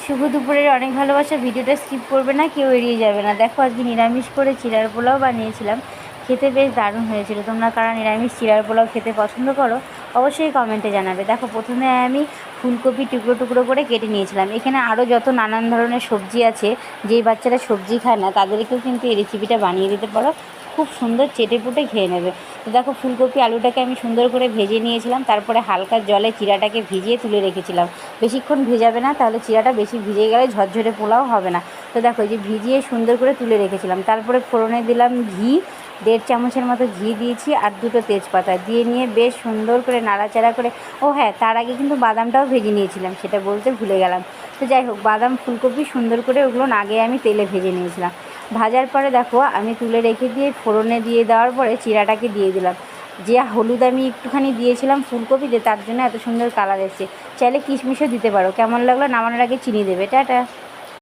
শুভ দুপুরের অনেক ভালোবাসা। ভিডিওটা স্কিপ করবে না, কেউ এড়িয়ে যাবে না। দেখো আজকে নিরামিষ করে চিড়ার পোলাও বানিয়েছিলাম, খেতে বেশ দারুণ হয়েছিল। তোমরা কারা নিরামিষ চিড়ার পোলাও খেতে পছন্দ করো অবশ্যই কমেন্টে জানাবে। দেখো প্রথমে আমি ফুলকপি টুকরো টুকরো করে কেটে নিয়েছিলাম। এখানে আরও যত নানান ধরনের সবজি আছে, যেই বাচ্চারা সবজি খায় না তাদেরকেও কিন্তু এই রেসিপিটা বানিয়ে দিতে পারো, খুব সুন্দর চেটেপুটে খেয়ে নেবে। তো দেখো ফুলকপি আলুটাকে আমি সুন্দর করে ভেজে নিয়েছিলাম, তারপরে হালকা জলে চিড়াটাকে ভিজিয়ে তুলে রেখেছিলাম। বেশিক্ষণ ভেজাবে না, তাহলে চিড়াটা বেশি ভিজে গেলে ঝরঝরে পোলাও হবে না। তো দেখো এই যে ভিজিয়ে সুন্দর করে তুলে রেখেছিলাম। তারপরে ফোড়নে দিলাম ঘি, 1.5 চামচের মতো ঘি দিয়েছি, আর 2টো তেজপাতা দিয়ে নিয়ে বেশ সুন্দর করে নাড়াচাড়া করে, ও হ্যাঁ তার আগে কিন্তু বাদামটাও ভেজে নিয়েছিলাম, সেটা বলতে ভুলে গেলাম। তো যাই হোক, বাদাম ফুলকপি সুন্দর করে ওগুলো আগে আমি তেলে ভেজে নিয়েছিলাম। ভাজার পরে দেখো আমি তুলে রেখে দিয়ে ফোড়নে দিয়ে দেওয়ার পরে চিড়াটাকে দিয়ে দিলাম। যে হলুদ আমি একটুখানি দিয়েছিলাম ফুলকপিতে, তার জন্য এত সুন্দর কালার এসেছে। চাইলে কিশমিশও দিতে পারো। কেমন লাগলো নামানোর আগে চিনি দেবে। টাটা।